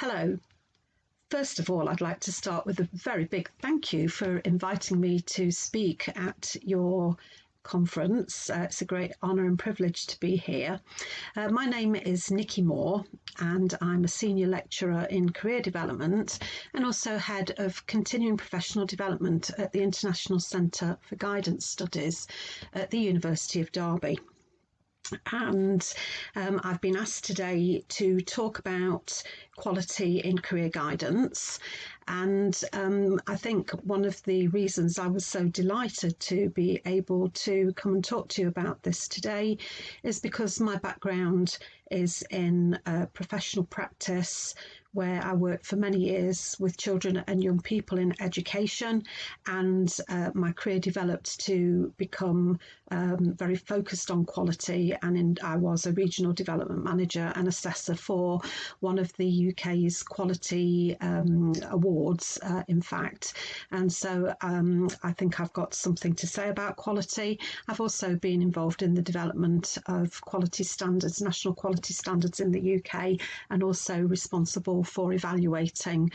Hello. First of all, I'd like to start with a very big thank you for inviting me to speak at your conference. It's a great honour and privilege to be here. My name is Nikki Moore and I'm a senior lecturer in career development and also head of continuing professional development at the International Centre for Guidance Studies at the University of Derby. And I've been asked today to talk about quality in career guidance. And I think one of the reasons I was so delighted to be able to come and talk to you about this today is because my background is in professional practice, where I worked for many years with children and young people in education, and my career developed to become very focused on quality, and I was a regional development manager and assessor for one of the UK's quality awards, in fact. And so I think I've got something to say about quality. I've also been involved in the development of quality standards, national quality standards in the UK, and also responsible for evaluating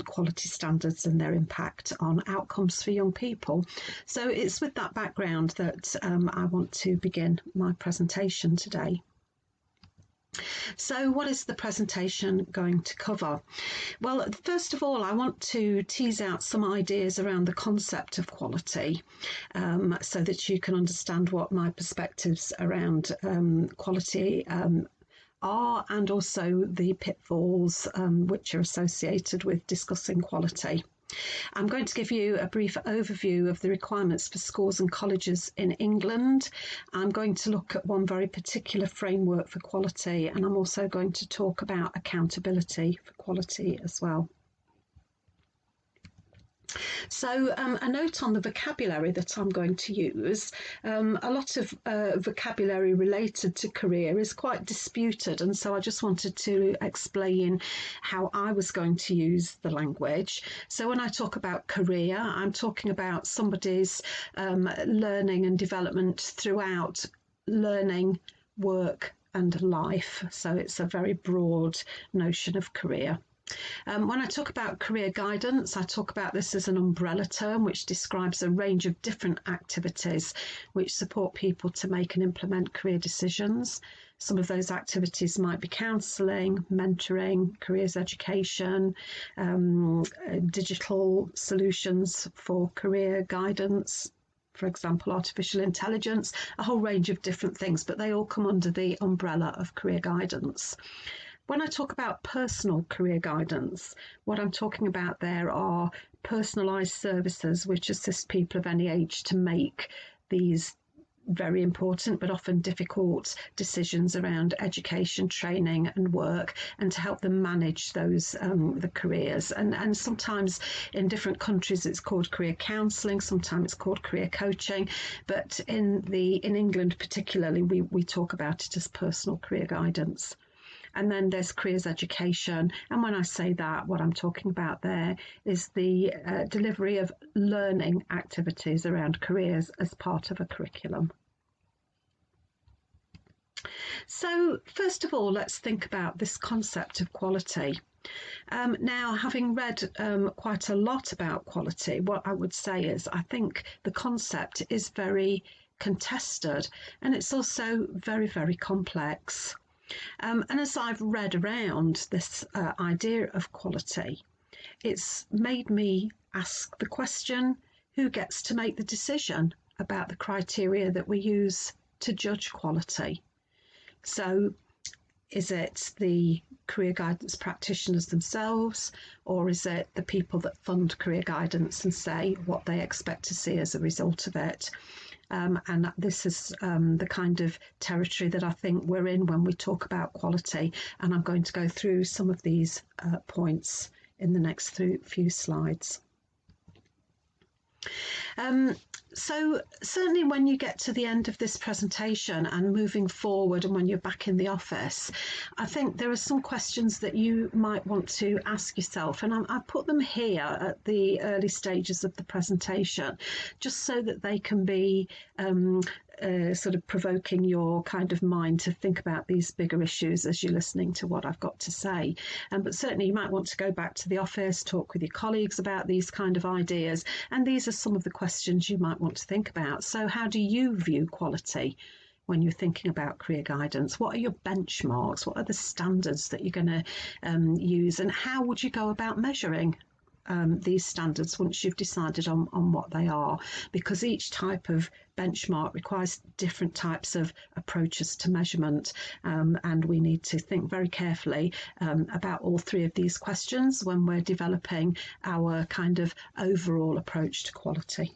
quality standards and their impact on outcomes for young people. So it's with that background that I want to begin my presentation today. So what is the presentation going to cover? Well, first of all, I want to tease out some ideas around the concept of quality so that you can understand what my perspectives around quality are, and also the pitfalls which are associated with discussing quality. I'm going to give you a brief overview of the requirements for schools and colleges in England. I'm going to look at one very particular framework for quality, and I'm also going to talk about accountability for quality as well. So a note on the vocabulary that I'm going to use. A lot of vocabulary related to career is quite disputed, and so I just wanted to explain how I was going to use the language. So when I talk about career, I'm talking about somebody's learning and development throughout learning, work and life. So it's a very broad notion of career. When I talk about career guidance, I talk about this as an umbrella term which describes a range of different activities which support people to make and implement career decisions. Some of those activities might be counselling, mentoring, careers education, digital solutions for career guidance, for example, artificial intelligence, a whole range of different things, but they all come under the umbrella of career guidance. When I talk about personal career guidance, what I'm talking about there are personalised services which assist people of any age to make these very important but often difficult decisions around education, training and work, and to help them manage those the careers. And sometimes in different countries it's called career counselling, sometimes it's called career coaching, but in England particularly we talk about it as personal career guidance. And then there's careers education. And when I say that, what I'm talking about there is the delivery of learning activities around careers as part of a curriculum. So first of all, let's think about this concept of quality. Now, having read quite a lot about quality, what I would say is I think the concept is very contested, and it's also very, very complex. And as I've read around this idea of quality, it's made me ask the question, who gets to make the decision about the criteria that we use to judge quality? So is it the career guidance practitioners themselves, or is it the people that fund career guidance and say what they expect to see as a result of it? And this is the kind of territory that I think we're in when we talk about quality. And I'm going to go through some of these points in the next few slides. So certainly when you get to the end of this presentation and moving forward and when you're back in the office, I think there are some questions that you might want to ask yourself, and I put them here at the early stages of the presentation just so that they can be sort of provoking your kind of mind to think about these bigger issues as you're listening to what I've got to say. But certainly you might want to go back to the office, talk with your colleagues about these kind of ideas. And these are some of the questions you might want to think about. So how do you view quality when you're thinking about career guidance? What are your benchmarks? What are the standards that you're going to use? And how would you go about measuring these standards once you've decided on what they are? Because each type of benchmark requires different types of approaches to measurement, and we need to think very carefully about all three of these questions when we're developing our kind of overall approach to quality.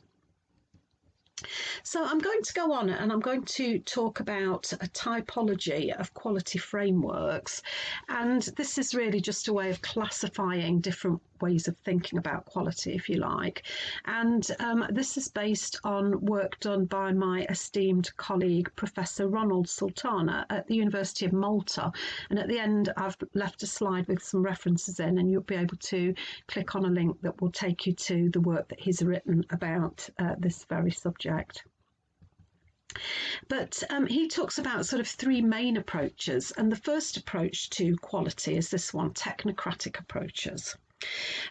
So I'm going to go on and I'm going to talk about a typology of quality frameworks. And this is really just a way of classifying different ways of thinking about quality, if you like. And this is based on work done by my esteemed colleague, Professor Ronald Sultana at the University of Malta. And at the end, I've left a slide with some references in, and you'll be able to click on a link that will take you to the work that he's written about this very subject. But he talks about sort of three main approaches. And the first approach to quality is this one, technocratic approaches.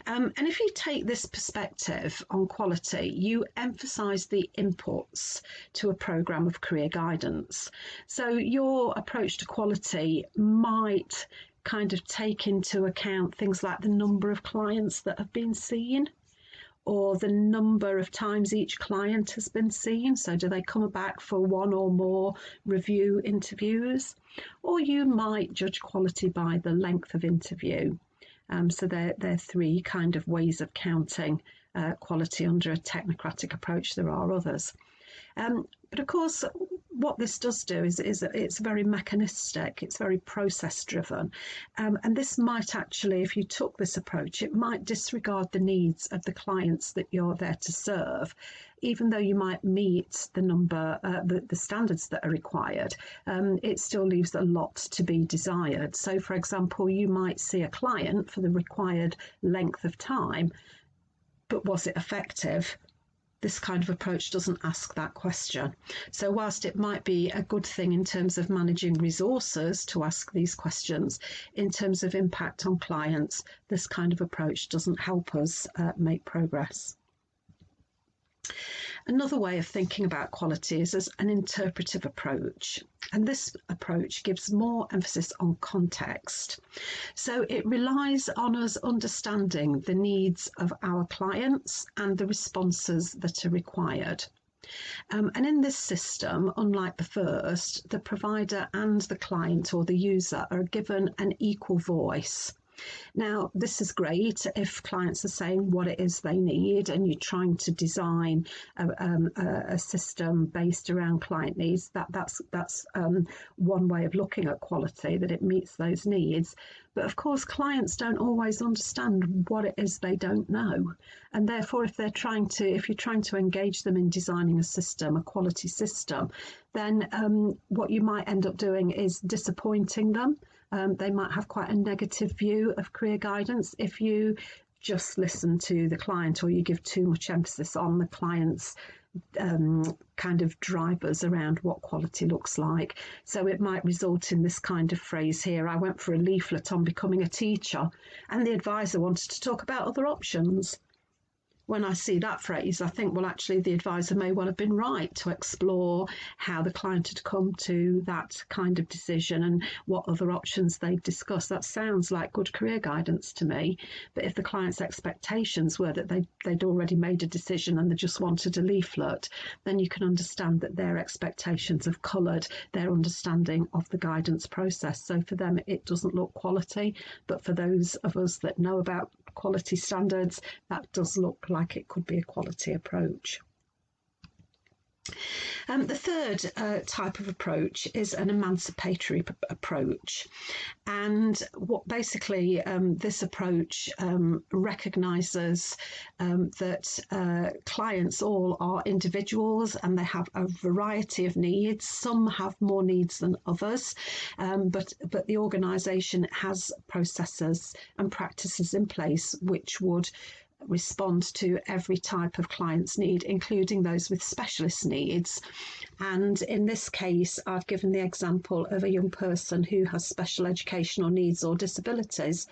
And if you take this perspective on quality, you emphasise the inputs to a programme of career guidance. So your approach to quality might kind of take into account things like the number of clients that have been seen, or the number of times each client has been seen. So do they come back for one or more review interviews? Or you might judge quality by the length of interview. So they're three kind of ways of counting quality under a technocratic approach. There are others. But of course, what this does do is it's very mechanistic, it's very process driven. And this might actually, if you took this approach, it might disregard the needs of the clients that you're there to serve. Even though you might meet the number, the standards that are required, it still leaves a lot to be desired. So, for example, you might see a client for the required length of time, but was it effective? This kind of approach doesn't ask that question. So whilst it might be a good thing in terms of managing resources to ask these questions, in terms of impact on clients, this kind of approach doesn't help us make progress. Another way of thinking about quality is as an interpretive approach. And this approach gives more emphasis on context. So it relies on us understanding the needs of our clients and the responses that are required. And in this system, unlike the first, the provider and the client or the user are given an equal voice. Now, this is great if clients are saying what it is they need and you're trying to design a system based around client needs. That's one way of looking at quality, that it meets those needs. But of course, clients don't always understand what it is they don't know. And therefore, if you're trying to engage them in designing a system, a quality system, then what you might end up doing is disappointing them. They might have quite a negative view of career guidance if you just listen to the client or you give too much emphasis on the client's kind of drivers around what quality looks like. So it might result in this kind of phrase here: I went for a leaflet on becoming a teacher and the advisor wanted to talk about other options. When I see that phrase, I think, well, actually, the advisor may well have been right to explore how the client had come to that kind of decision and what other options they'd discussed. That sounds like good career guidance to me. But if the client's expectations were that they'd already made a decision and they just wanted a leaflet, then you can understand that their expectations have coloured their understanding of the guidance process. So for them, it doesn't look quality. But for those of us that know about quality standards, that does look like it could be a quality approach. The third type of approach is an emancipatory approach, and what basically this approach recognises that clients all are individuals and they have a variety of needs. Some have more needs than others, but the organisation has processes and practices in place which would respond to every type of client's need, including those with specialist needs. And in this case, I've given the example of a young person who has special educational needs or disabilities,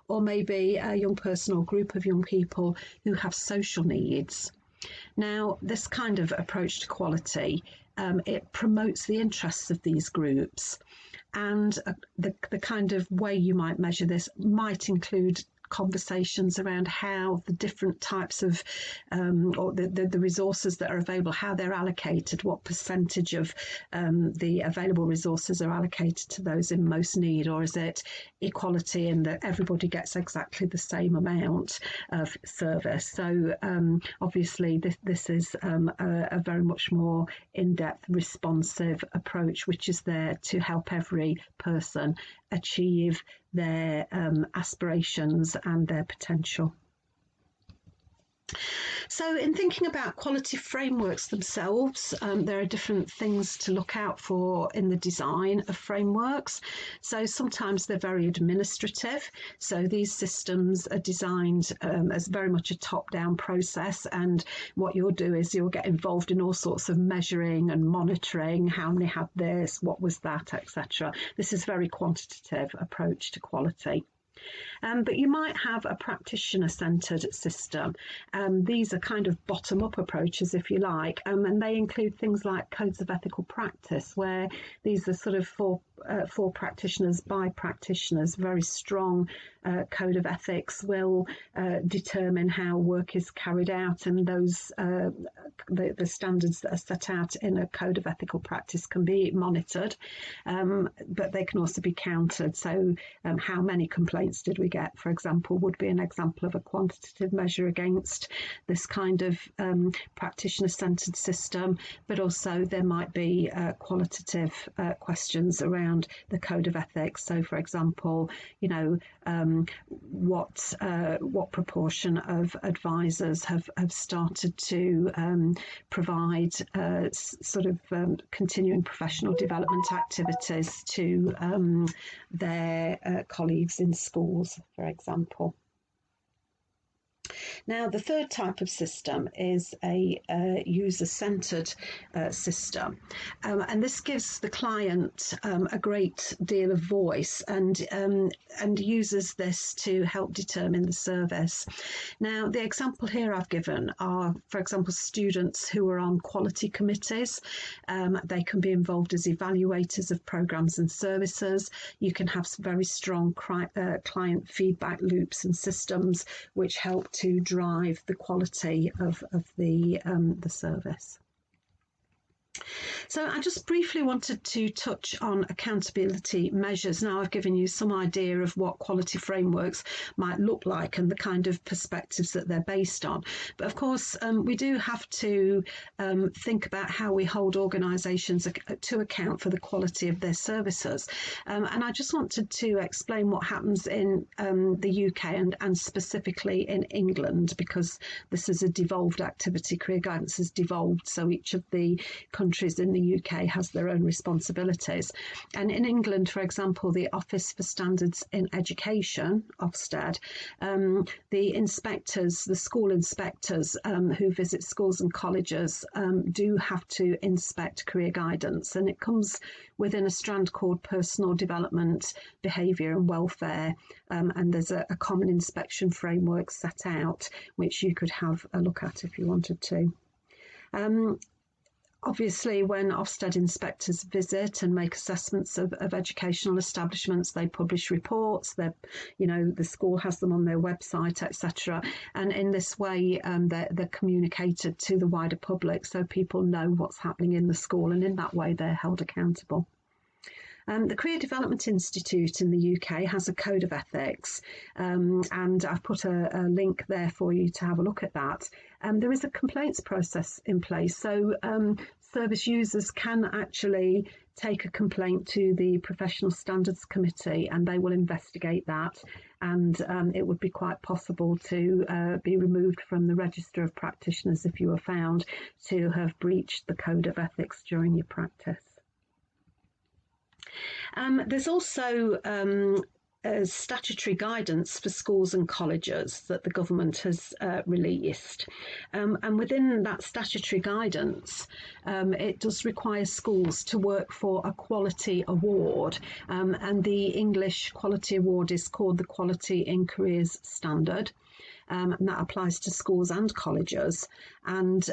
or maybe a young person or group of young people who have social needs. Now, this kind of approach to quality, it promotes the interests of these groups. And the kind of way you might measure this might include conversations around how the different types of or the resources that are available, how they're allocated, what percentage of the available resources are allocated to those in most need, or is it equality in that everybody gets exactly the same amount of service. So obviously this is a very much more in-depth responsive approach, which is there to help every person achieve their aspirations and their potential. So in thinking about quality frameworks themselves, there are different things to look out for in the design of frameworks. So sometimes they're very administrative. So these systems are designed as very much a top-down process, and what you'll do is you'll get involved in all sorts of measuring and monitoring, how many had this, what was that, etc. This is a very quantitative approach to quality. But you might have a practitioner-centred system. These are kind of bottom-up approaches, if you like, and they include things like codes of ethical practice, where these are sort of for practitioners by practitioners. Very strong code of ethics will determine how work is carried out, and those the standards that are set out in a code of ethical practice can be monitored, but they can also be countered. So how many complaints did we get, for example, would be an example of a quantitative measure against this kind of practitioner-centred system, but also there might be qualitative questions around the code of ethics. So, for example, what proportion of advisors have started to provide sort of continuing professional development activities to their colleagues in schools, for example. Now, the third type of system is a user-centred system, and this gives the client a great deal of voice and uses this to help determine the service. Now, the example here I've given are, for example, students who are on quality committees. They can be involved as evaluators of programmes and services. You can have some very strong client feedback loops and systems which help to drive the quality of the service. So I just briefly wanted to touch on accountability measures. Now I've given you some idea of what quality frameworks might look like and the kind of perspectives that they're based on. But of course, we do have to think about how we hold organisations to account for the quality of their services. And I just wanted to explain what happens in the UK and specifically in England, because this is a devolved activity. Career guidance has devolved, so each of the countries in the UK has their own responsibilities. And in England, for example, the Office for Standards in Education, Ofsted, the inspectors, the school inspectors who visit schools and colleges do have to inspect career guidance, and it comes within a strand called personal development, behaviour and welfare, and there's a common inspection framework set out which you could have a look at if you wanted to. Obviously, when Ofsted inspectors visit and make assessments of educational establishments, they publish reports. The school has them on their website, etc. And in this way, they're communicated to the wider public, so people know what's happening in the school, and in that way, they're held accountable. The Career Development Institute in the UK has a code of ethics, and I've put a link there for you to have a look at that. There is a complaints process in place, so service users can actually take a complaint to the Professional Standards Committee, and they will investigate that, and it would be quite possible to be removed from the register of practitioners if you were found to have breached the code of ethics during your practice. There's also statutory guidance for schools and colleges that the government has released. And within that statutory guidance, it does require schools to work for a quality award. And the English quality award is called the Quality in Careers Standard. And that applies to schools and colleges. And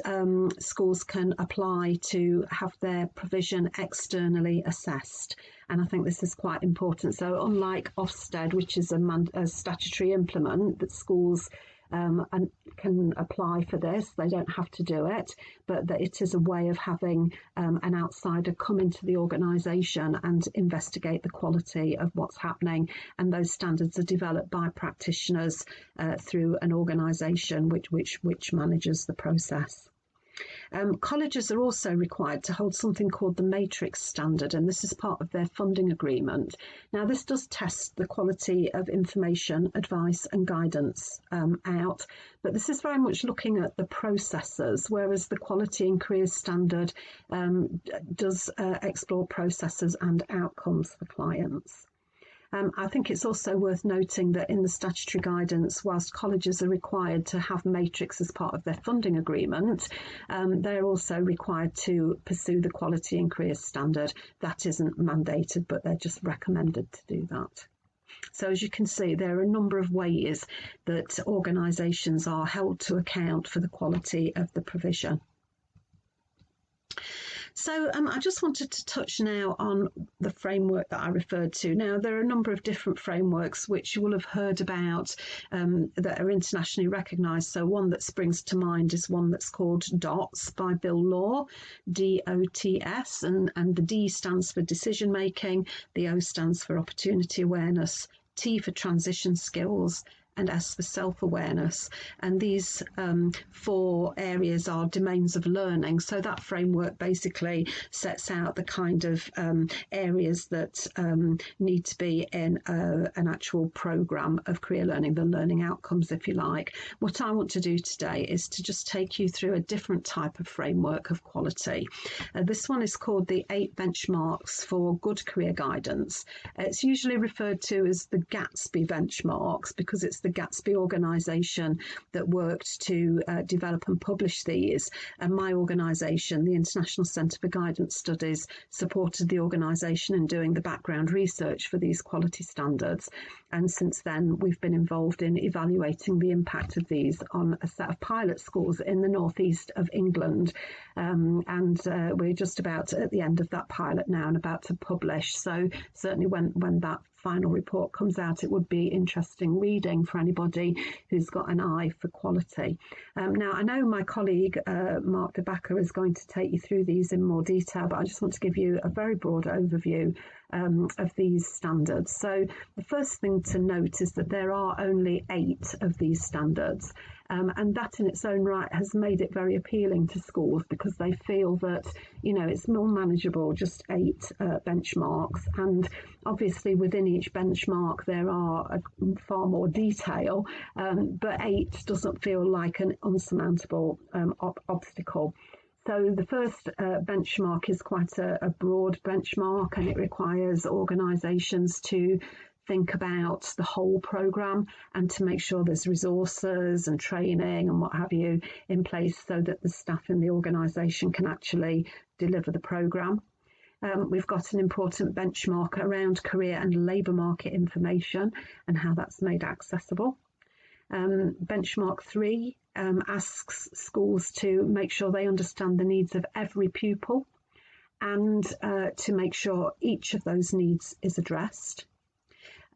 schools can apply to have their provision externally assessed. And I think this is quite important. So unlike Ofsted, which is a statutory implement that schools can apply for this, they don't have to do it, but that it is a way of having an outsider come into the organisation and investigate the quality of what's happening. And those standards are developed by practitioners through an organisation which manages the process. Colleges are also required to hold something called the Matrix Standard, and this is part of their funding agreement. Now, this does test the quality of information, advice and guidance out, but this is very much looking at the processes, whereas the Quality in Careers Standard does explore processes and outcomes for clients. I think it's also worth noting that in the statutory guidance, whilst colleges are required to have Matrix as part of their funding agreement, they're also required to pursue the Quality in Careers Standard. That isn't mandated, but they're just recommended to do that. So as you can see, there are a number of ways that organisations are held to account for the quality of the provision. So I just wanted to touch now on the framework that I referred to. Now, there are a number of different frameworks which you will have heard about that are internationally recognised. So one that springs to mind is one that's called DOTS by Bill Law, DOTS, and the D stands for decision making, the O stands for opportunity awareness, T for transition skills, and S for self-awareness. And these four areas are domains of learning. So that framework basically sets out the kind of areas that need to be in an actual programme of career learning, the learning outcomes, if you like. What I want to do today is to just take you through a different type of framework of quality. This one is called the 8 benchmarks for good career guidance. It's usually referred to as the Gatsby benchmarks because it's the Gatsby organisation that worked to develop and publish these. And my organisation, the International Centre for Guidance Studies, supported the organisation in doing the background research for these quality standards. And since then, we've been involved in evaluating the impact of these on a set of pilot schools in the northeast of England. And we're just about at the end of that pilot now and about to publish. So certainly when that final report comes out, it would be interesting reading for anybody who's got an eye for quality. Now, I know my colleague Mark de Backer is going to take you through these in more detail, but I just want to give you a very broad overview of these standards. So the first thing to note is that there are only 8 of these standards. And that in its own right has made it very appealing to schools because they feel that, you know, it's more manageable, just 8 benchmarks. And obviously within each benchmark there are far more detail, but 8 doesn't feel like an unsurmountable obstacle. So the first benchmark is quite a broad benchmark, and it requires organisations to think about the whole programme and to make sure there's resources and training and what have you in place so that the staff in the organisation can actually deliver the programme. We've got an important benchmark around career and labour market information and how that's made accessible. Benchmark 3 asks schools to make sure they understand the needs of every pupil and to make sure each of those needs is addressed.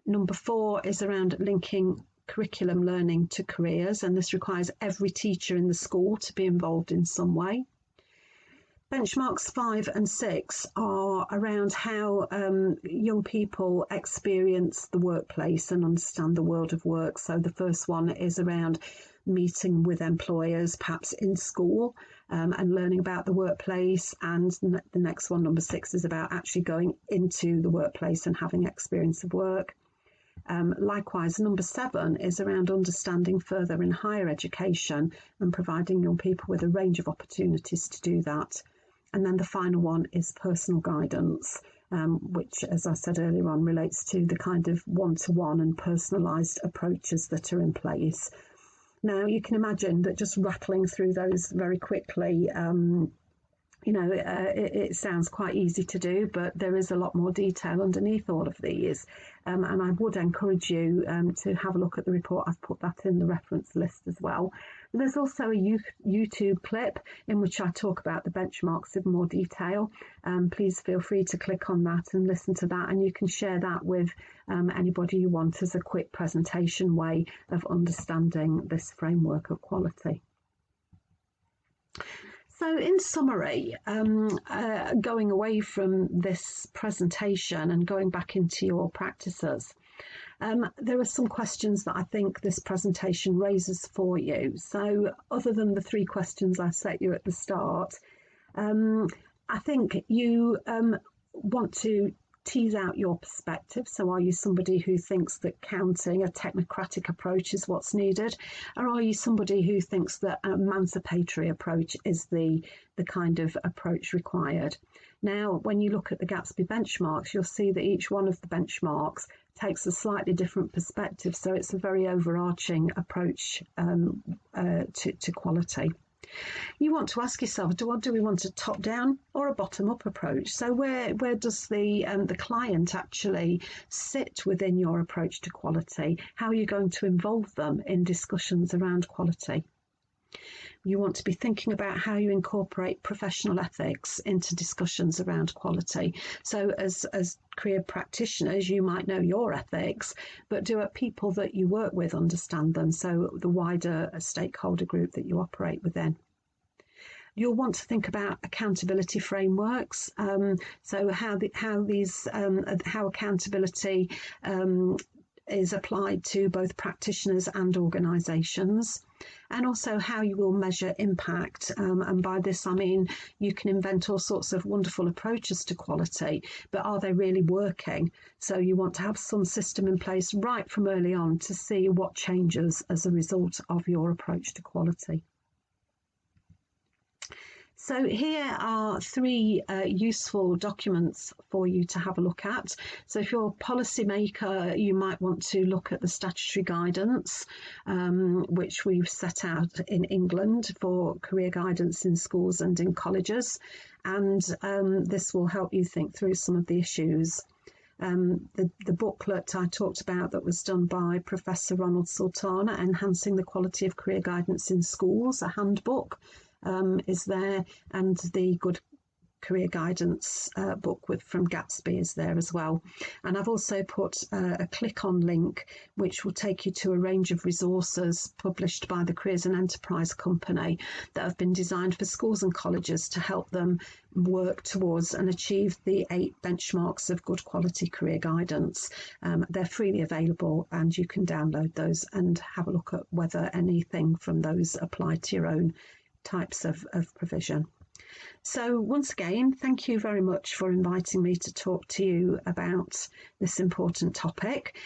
Number 4 is around linking curriculum learning to careers, and this requires every teacher in the school to be involved in some way. Benchmarks 5 and 6 are around how young people experience the workplace and understand the world of work. So the first one is around meeting with employers, perhaps in school, and learning about the workplace. And the next one, number 6, is about actually going into the workplace and having experience of work. Likewise, number 7 is around understanding further in higher education and providing young people with a range of opportunities to do that. And then the final one is personal guidance. which, as I said earlier on, relates to the kind of one-to-one and personalised approaches that are in place. Now, you can imagine that just rattling through those very quickly, it sounds quite easy to do, but there is a lot more detail underneath all of these. And I would encourage you to have a look at the report. I've put that in the reference list as well. There's also a YouTube clip in which I talk about the benchmarks in more detail. Please feel free to click on that and listen to that, and you can share that with anybody you want as a quick presentation way of understanding this framework of quality. So in summary, going away from this presentation and going back into your practices, there are some questions that I think this presentation raises for you. So other than the 3 questions I set you at the start, I think you want to tease out your perspective. So are you somebody who thinks that counting, a technocratic approach, is what's needed? Or are you somebody who thinks that an emancipatory approach is the kind of approach required? Now, when you look at the Gatsby benchmarks, you'll see that each one of the benchmarks takes a slightly different perspective. So it's a very overarching approach to quality. You want to ask yourself, do we want a top-down or a bottom-up approach? So where does the client actually sit within your approach to quality? How are you going to involve them in discussions around quality? You want to be thinking about how you incorporate professional ethics into discussions around quality. So as career practitioners, you might know your ethics, but do people that you work with understand them? So the wider stakeholder group that you operate within. You'll want to think about accountability frameworks. So how accountability is applied to both practitioners and organisations, and also how you will measure impact. And by this, I mean you can invent all sorts of wonderful approaches to quality, but are they really working? So you want to have some system in place right from early on to see what changes as a result of your approach to quality. So here are 3 useful documents for you to have a look at. So if you're a policymaker, you might want to look at the statutory guidance, which we've set out in England for career guidance in schools and in colleges. And this will help you think through some of the issues. The booklet I talked about that was done by Professor Ronald Sultana, Enhancing the Quality of Career Guidance in Schools, a handbook, is there, and the Good Career Guidance book from Gatsby is there as well. And I've also put a click-on link which will take you to a range of resources published by the Careers and Enterprise Company that have been designed for schools and colleges to help them work towards and achieve the 8 benchmarks of good quality career guidance. They're freely available and you can download those and have a look at whether anything from those apply to your own types of provision. So once again, thank you very much for inviting me to talk to you about this important topic.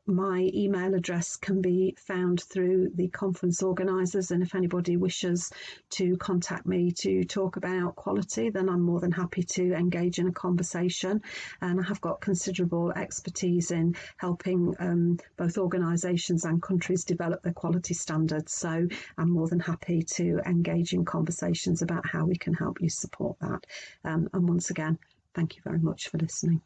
My email address can be found through the conference organisers, and if anybody wishes to contact me to talk about quality, then I'm more than happy to engage in a conversation. And I have got considerable expertise in helping both organisations and countries develop their quality standards. So I'm more than happy to engage in conversations about how we can help you support that. And once again, thank you very much for listening.